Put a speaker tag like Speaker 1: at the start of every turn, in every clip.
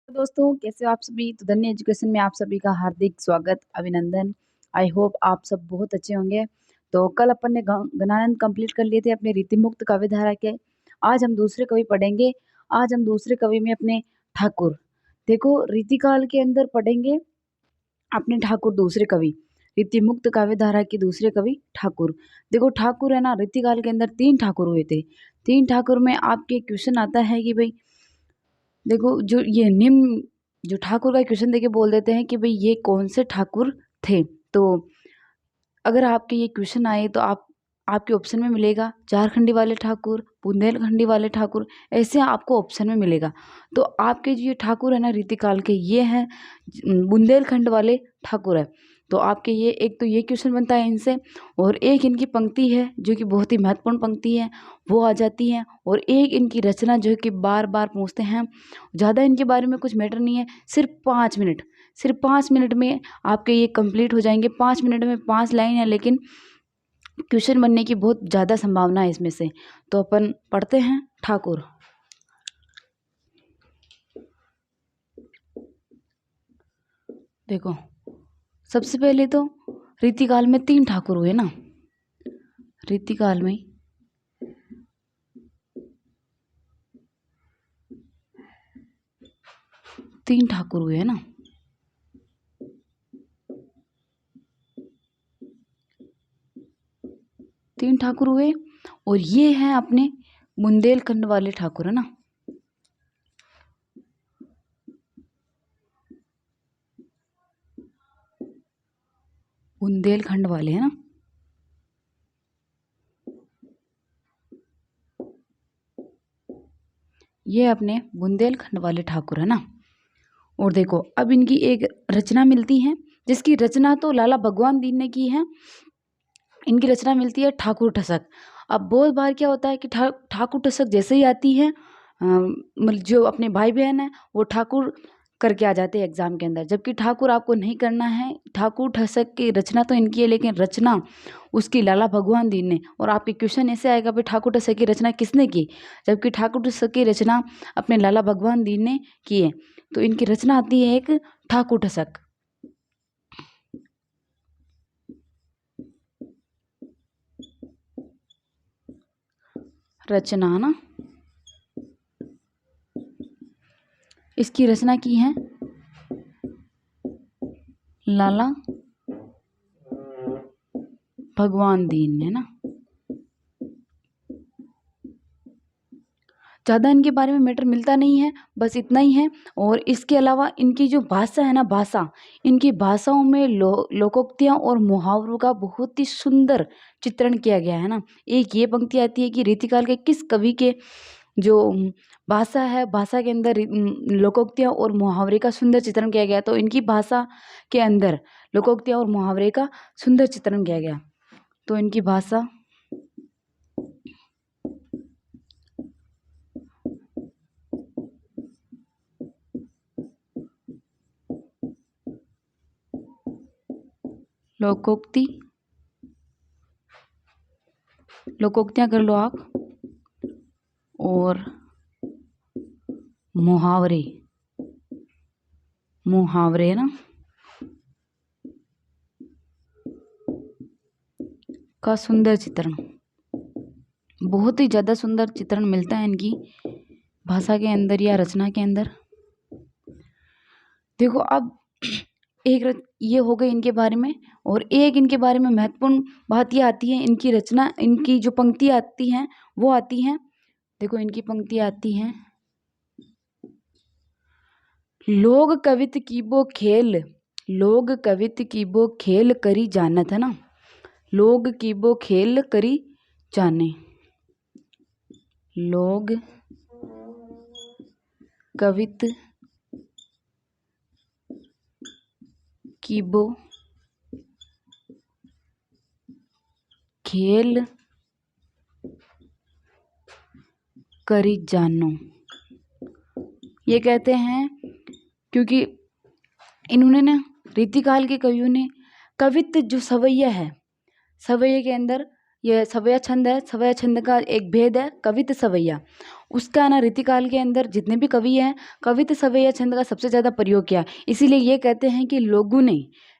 Speaker 1: तो दोस्तों, कैसे हो आप सभी? तो धन्य एजुकेशन में आप सभी का हार्दिक स्वागत, अभिनंदन। आई होप आप सब बहुत अच्छे होंगे। तो कल अपन ने गणानंद कंप्लीट कर लिए थे अपने रीतिमुक्त काव्य धारा के। आज हम दूसरे कवि पढ़ेंगे। आज हम दूसरे कवि में अपने ठाकुर, देखो रीतिकाल के अंदर पढ़ेंगे अपने ठाकुर दूसरे कवि। रीतिमुक्त काव्य धारा के दूसरे कवि ठाकुर। देखो ठाकुर है ना, रीतिकाल के अंदर 3 ठाकुर हुए थे। 3 ठाकुर में आपके क्वेश्चन आता है कि भाई देखो जो ये निम्न जो ठाकुर का क्वेश्चन देके बोल देते हैं कि भाई ये कौन से ठाकुर थे। तो अगर आपके ये क्वेश्चन आए तो आपके ऑप्शन में मिलेगा झारखंडी वाले ठाकुर, बुंदेलखंडी वाले ठाकुर, ऐसे आपको ऑप्शन में मिलेगा। तो आपके जो ये ठाकुर है ना रीतिकाल के, ये हैं बुंदेलखंड वाले ठाकुर है। तो आपके ये एक तो ये क्वेश्चन बनता है इनसे, और एक इनकी पंक्ति है जो कि बहुत ही महत्वपूर्ण पंक्ति है, वो आ जाती है। और एक इनकी रचना जो कि बार बार पूछते हैं। ज़्यादा इनके बारे में कुछ मैटर नहीं है, सिर्फ 5 मिनट में आपके ये कंप्लीट हो जाएंगे। 5 मिनट में 5 लाइन है, लेकिन क्वेश्चन बनने की बहुत ज़्यादा संभावना है इसमें से। तो अपन पढ़ते हैं ठाकुर। देखो सबसे पहले तो रीतिकाल में 3 ठाकुर हुए ना, रीतिकाल में 3 ठाकुर हुए है ना। तीन ठाकुर हुए, और ये हैं अपने बुंदेलखंड वाले ठाकुर है ना। बुंदेलखंड वाले है ना। ये अपने बुंदेलखंड वाले ठाकुर है ना। और देखो अब इनकी एक रचना मिलती है, जिसकी रचना तो लाला भगवान दीन ने की है। इनकी रचना मिलती है ठाकुर ठसक। अब बहुत बार क्या होता है कि ठाकुर ठसक जैसे ही आती है, मतलब जो अपने भाई बहन है वो ठाकुर करके आ जाते हैं एग्जाम के अंदर, जबकि ठाकुर आपको नहीं करना है। ठाकुर ठसक की रचना तो इनकी है, लेकिन रचना उसकी लाला भगवान दीन ने। और आपके क्वेश्चन ऐसे आएगा भाई ठाकुर ठसक की रचना किसने की, जबकि ठाकुर ठसक की रचना अपने लाला भगवान दीन ने की है। तो इनकी रचना आती है एक ठाकुर ठसक। रचना ना, इसकी रचना की है लाला भगवान दीन ने ना। ज़्यादा इनके बारे में मैटर मिलता नहीं है, बस इतना ही है। और इसके अलावा इनकी जो भाषा है ना, इनकी भाषाओं में लोकोक्तियाँ और मुहावरों का बहुत ही सुंदर चित्रण किया गया है ना। एक ये पंक्ति आती है कि रीतिकाल के किस कवि के जो भाषा है, भाषा के अंदर लोकोक्तियाँ और मुहावरे का सुंदर चित्रण किया गया। तो इनकी भाषा के अंदर लोकोक्तियाँ और मुहावरे का सुंदर चित्रण किया गया। तो इनकी भाषा, लोकोक्तियाँ कर लो आप, और मुहावरे ना का सुंदर चित्रण, बहुत ही ज़्यादा सुंदर चित्रण मिलता है इनकी भाषा के अंदर या रचना के अंदर। देखो अब ये हो गई इनके बारे में। और एक इनके बारे में महत्वपूर्ण बात ये आती है, इनकी रचना, इनकी जो पंक्ति आती हैं वो आती हैं। देखो इनकी पंक्ति आती हैं, लोग कवित की बो खेल करी जानत है ना। लोग की बो खेल करी जाने, लोग कवित की बो खेल करी जानो। ये कहते हैं क्योंकि इन्होंने ना, रीतिकाल के कवियों ने कवित्व जो सवैया है, सवैया के अंदर ये सवैया छंद है, सवैया छंद का एक भेद है कवित्त सवैया। उसका ना रीतिकाल के अंदर जितने भी कवि हैं, कवित्त सवैया छंद का सबसे ज़्यादा प्रयोग किया। इसीलिए ये कहते हैं कि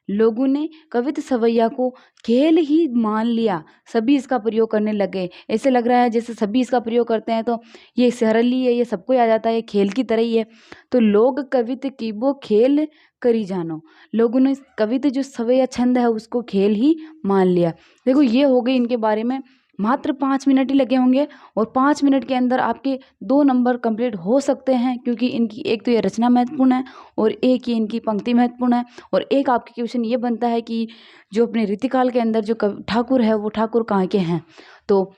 Speaker 1: लोगों ने कवित्त सवैया को खेल ही मान लिया, सभी इसका प्रयोग करने लग गए। ऐसे लग रहा है जैसे सभी इसका प्रयोग करते हैं तो ये सरल ही है, ये सबको ही आ जाता है, ये खेल की तरह ही है। तो लोग कवित्त कीबो खेल करी जानो, लोगों ने इस कवित्त जो सवैया छंद है उसको खेल ही मान लिया। देखो ये हो गई इनके बारे में। मात्र 5 मिनट ही लगे होंगे और 5 मिनट के अंदर आपके 2 नंबर कंप्लीट हो सकते हैं, क्योंकि इनकी एक तो ये रचना महत्वपूर्ण है और एक ही इनकी पंक्ति महत्वपूर्ण है। और एक आपके क्वेश्चन ये बनता है कि जो अपने रीतिकाल के अंदर जो ठाकुर है वो ठाकुर कहाँ के हैं। तो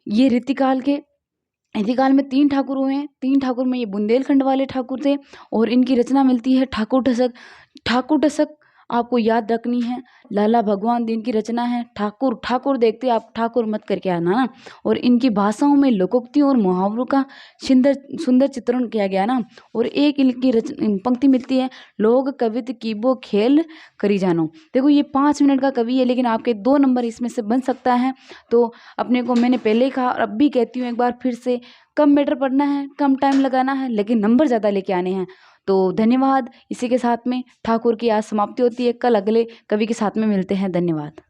Speaker 1: ये रीतिकाल में 3 ठाकुर हुए हैं। 3 ठाकुर में ये बुंदेलखंड वाले ठाकुर थे और इनकी रचना मिलती है ठाकुर ठसक। ठाकुर ठसक आपको याद रखनी है, लाला भगवान दीन की रचना है। ठाकुर देखते आप ठाकुर मत करके आना ना। और इनकी भाषाओं में लोकोक्तियों और मुहावरों का सुंदर सुंदर चित्रण किया गया ना। और एक इनकी पंक्ति मिलती है, लोग कवित कीबो खेल करी जानो। देखो ये 5 मिनट का कवि है, लेकिन आपके 2 नंबर इसमें से बन सकता है। तो अपने को मैंने पहले ही कहा और अब भी कहती हूँ एक बार फिर से, कम मैटर पढ़ना है, कम टाइम लगाना है, लेकिन नंबर ज़्यादा लेके आने हैं। तो धन्यवाद। इसी के साथ में ठाकुर की आज समाप्ति होती है। कल अगले कवि के साथ में मिलते हैं। धन्यवाद।